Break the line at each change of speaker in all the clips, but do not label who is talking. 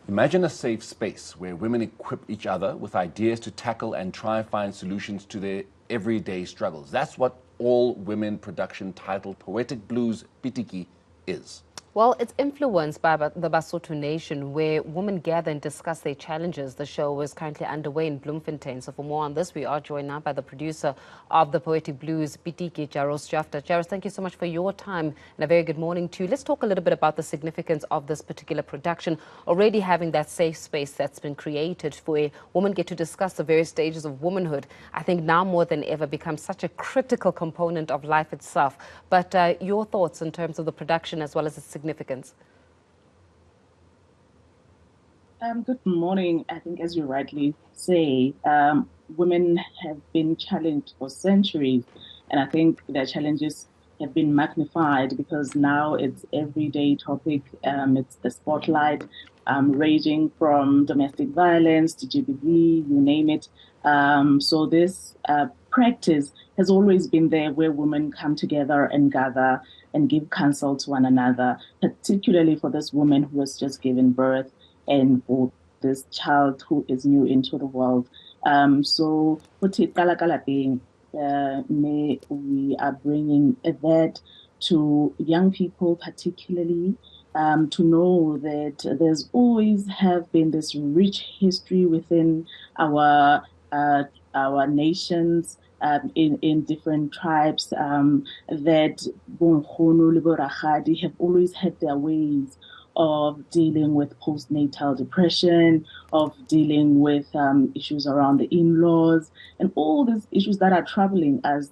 Imagine a safe space where women equip each other with ideas to tackle and try and find solutions to their everyday struggles. That's what all women production titled Poetic Blues PITIKI is.
Well, it's influenced by the Basotho nation, where women gather and discuss their challenges. The show is currently underway in Bloemfontein. So for more on this, we are joined now by the producer of the Poetic Blues PITIKI, Jahrose Jafta. Jahrose, thank you so much for your time and a very good morning to you. Let's talk a little bit about the significance of this particular production, already having that safe space that's been created where women get to discuss the various stages of womanhood. I think now more than ever becomes such a critical component of life itself. But your thoughts in terms of the production as well as its significance?
Good morning. I think, as you rightly say, women have been challenged for centuries, and I think their challenges have been magnified because now it's everyday topic. It's the spotlight, ranging from domestic violence to GBV, you name it. So this practice has always been there, where women come together and gather and give counsel to one another, particularly for this woman who has just given birth and for this child who is new into the world. So we are bringing that to young people, particularly, to know that there's always have been this rich history within our nations, in different tribes, that have always had their ways of dealing with postnatal depression, of dealing with issues around the in-laws, and all these issues that are troubling as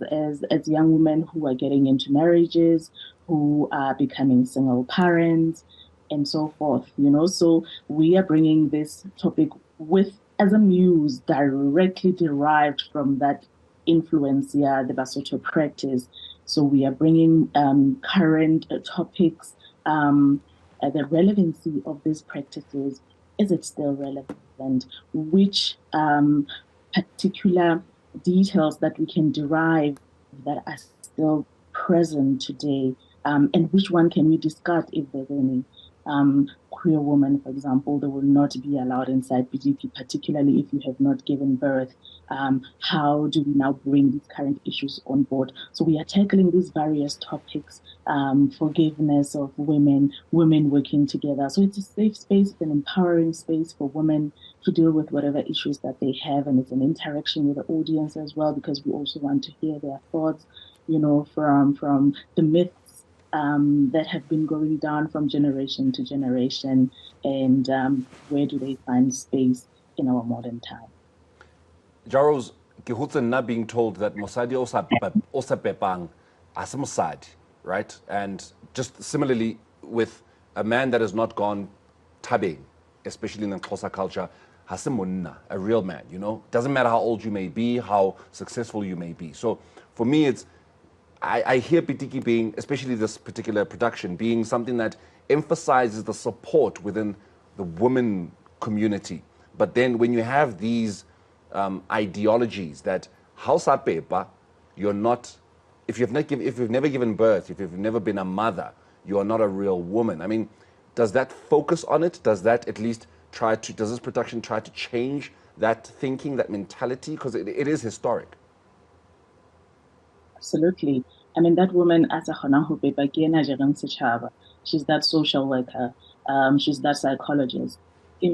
young women who are getting into marriages, who are becoming single parents, and so forth. So we are bringing this topic as a muse directly derived from that influence, the Basotho practice. So we are bringing current topics, the relevancy of these practices. Is it still relevant? Which particular details that we can derive that are still present today, and which one can we discard if there's any? Queer women, for example, they will not be allowed inside PGP, particularly if you have not given birth. How do we now bring these current issues on board? So we are tackling these various topics, forgiveness of women working together. So it's a safe space, it's an empowering space for women to deal with whatever issues that they have, and it's an interaction with the audience as well, because we also want to hear their thoughts, from the myths that have been going down from generation to generation, and where do they find space in our modern time.
Jahrose, ke hotse nna being told that mosadi o sa pepang a se mosadi, right? And just similarly with a man that has not gone tabeng, especially in the Xhosa culture, ha se monna, a real man, Doesn't matter how old you may be, how successful you may be. So for me, I hear PITIKI being, especially this particular production, being something that emphasizes the support within the women community. But then when you have these ideologies that hausa pepa, you're not, if you've never given birth, if you've never been a mother, you are not a real woman. I mean, does that focus on it? Does that at least does this production try to change that thinking, that mentality? Because it is historic.
Absolutely. I mean, that woman, as a she's that social worker, she's that psychologist. So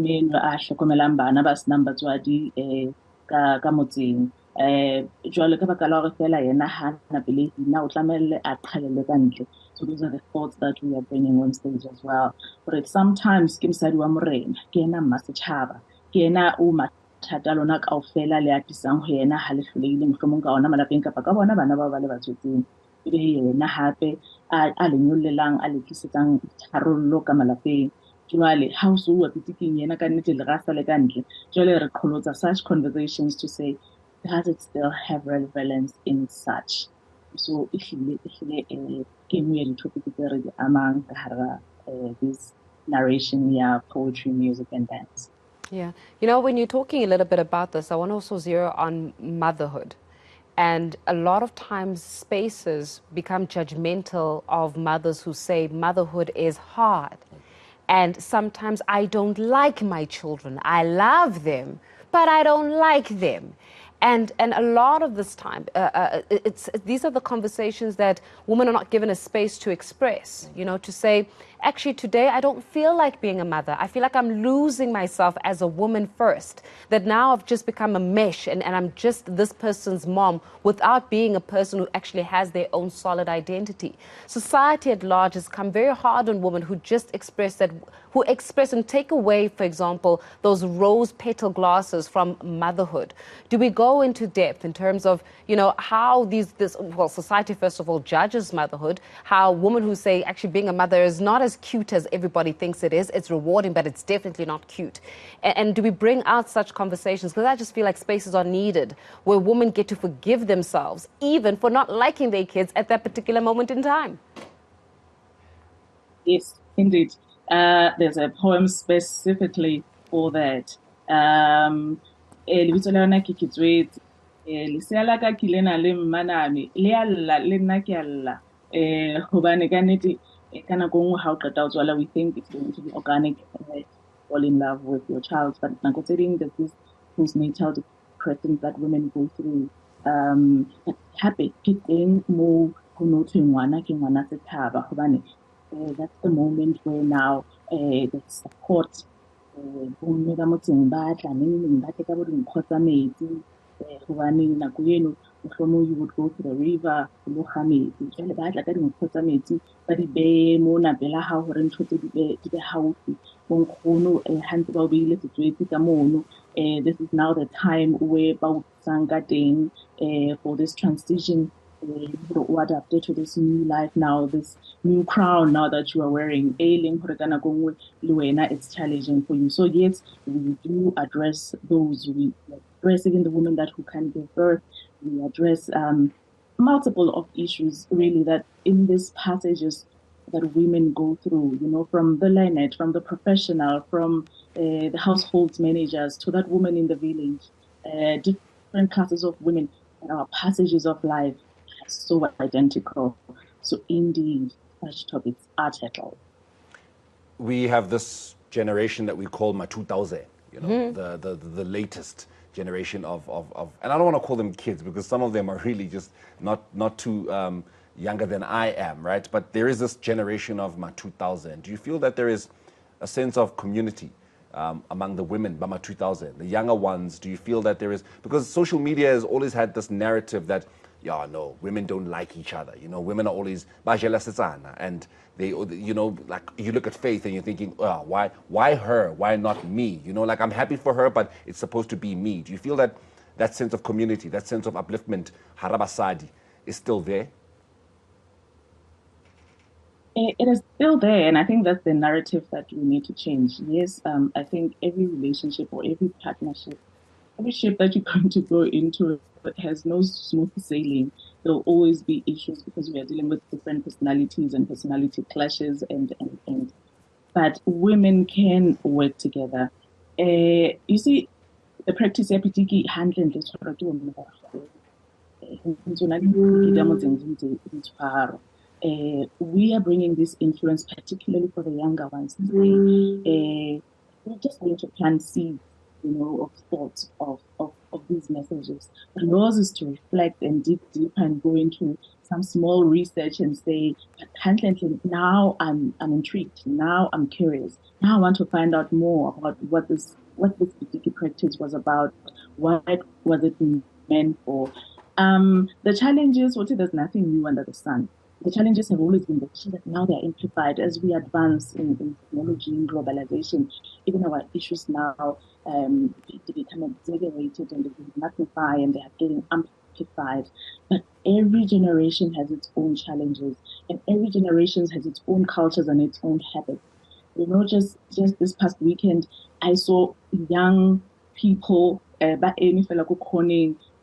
those are the thoughts that we are bringing on stage as well. But sometimes thata lona kaofela le atisang ho yena ha le hlolehile mohlomong ka ona malapeng kapa ka bona bana ba le batsotseng, ebe yena hape a le nyollelang a le tlisetsang tharollo ka malapeng. Jwale ha o so bua PITIKIng yena ka nnete le rasa le ka ntle, jwale re qholotsa such conversations to say, does it still have relevance in such? So ehlile ke nngwe ya di-topic tse re di amang ka hara this narration, poetry, music and dance.
Yeah. When you're talking a little bit about this, I want to also zero on motherhood. And a lot of times spaces become judgmental of mothers who say motherhood is hard. And sometimes I don't like my children. I love them, but I don't like them. And a lot of this time, these are the conversations that women are not given a space to express, you know, to say, actually, today I don't feel like being a mother. I feel like I'm losing myself as a woman first, that now I've just become a mesh and I'm just this person's mom without being a person who actually has their own solid identity. Society at large has come very hard on women who just express that, who express and take away, for example, those rose petal glasses from motherhood. Do we go into depth in terms of, you know, how society, first of all, judges motherhood, how women who say actually being a mother is not as cute as everybody thinks it is, it's rewarding, but it's definitely not cute. And do we bring out such conversations? Because I just feel like spaces are needed where women get to forgive themselves, even for not liking their kids at that particular moment in time.
Yes, indeed. There's a poem specifically for that. Lebitso la yona ke Kitswetse. Lesea la ka ke lena le mmaname le a lla le nna ke a lla. Hobane ka nnete ka nako nngwe ha o qeta ho tswala, we think it's going to be organic, fall in love with your child, but nako tse ding there's this postnatal depression that women go through. Hape ke teng mo ho no thwe ngwana ke ngwana sethaba hobane that's the moment where now the support bomme ba motseng ba tla neng ba teka bo dinkgo tsa metsi hobane nako eno mohlomong you would go to the river go lo ga metsi jwale ba tla ka dinkgo tsa metsi ba di beye mo napela ha hore ntho tse di be haufi bonkgono hantse ba o beile setswetse ka mono. This is now the time where ba o tsang ka teng for this transition, adapted to this new life now, this new crown now that you are wearing. It's challenging for you. So yes, we do address those. We address even the women that who can give birth. We address multiple of issues really that in these passages that women go through, you know, from the lineage, from the professional, from the household managers to that woman in the village, different classes of women, passages of life are so identical. So indeed, such topics are tackled.
We have this generation that we call my 2000, you know, the latest generation of, and I don't want to call them kids because some of them are really just not too younger than I am, right? But there is this generation of my 2000. Do you feel that there is a sense of community among the women, Bama 2000, the younger ones? Do you feel that there is, because social media has always had this narrative that, yeah, no, women don't like each other. You know, women are always bajela setsana, and they, you know, like you look at Faith and you're thinking, oh, why her? Why not me? You know, like I'm happy for her, but it's supposed to be me. Do you feel that that sense of community, that sense of upliftment, harabasadi, is still there?
It is still there, and I think that's the narrative that we need to change. Yes, I think every relationship or every partnership, every ship that you're going to go into has no smooth sailing. There'll always be issues because we are dealing with different personalities and personality clashes, but women can work together. You see, the practice of pitiki handling this we are bringing this influence, particularly for the younger ones. We're just going to plant seeds, you know, of thoughts of these messages. But yours is to reflect and dig deep and go into some small research and say, now I'm intrigued. Now I'm curious. Now I want to find out more about what this particular practice was about. What was it meant for? The challenge is, there's nothing new under the sun. The challenges have always been there, but now they're amplified as we advance in technology and globalization. Even our issues now they become exaggerated and they magnify and they are getting amplified. But every generation has its own challenges, and every generation has its own cultures and its own habits. You know, just this past weekend, I saw young people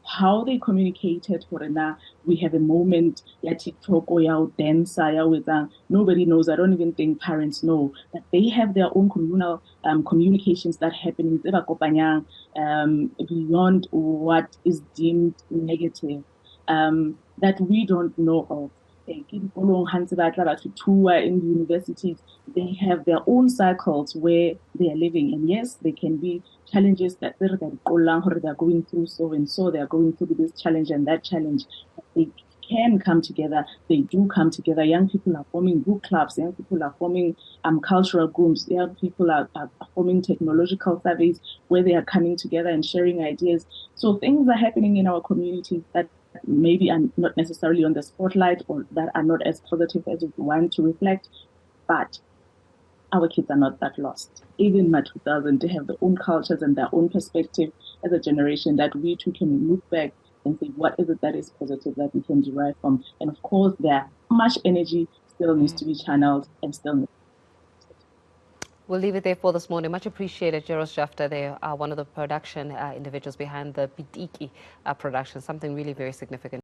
how they communicated for now. We have a moment, TikTok or dancer with nobody knows. I don't even think parents know that they have their own communal communications that happen beyond what is deemed negative, that we don't know of. to tour in the universities, they have their own cycles where they are living. And yes, there can be challenges that they're going through so and so, they're going through this challenge and that challenge. They can come together. They do come together. Young people are forming book clubs. Young people are forming cultural groups. Young people are forming technological surveys where they are coming together and sharing ideas. So things are happening in our communities that maybe are not necessarily on the spotlight or that are not as positive as we want to reflect, but our kids are not that lost. Even my 2000, they have their own cultures and their own perspective as a generation that we too can look back and say, what is it that is positive that we can derive from? And of course, there much energy still needs to be channeled and still needs.
We'll leave it there for this morning. Much appreciated, Jahrose Jafta. They are one of the production individuals behind the Pitiki production, something really very significant.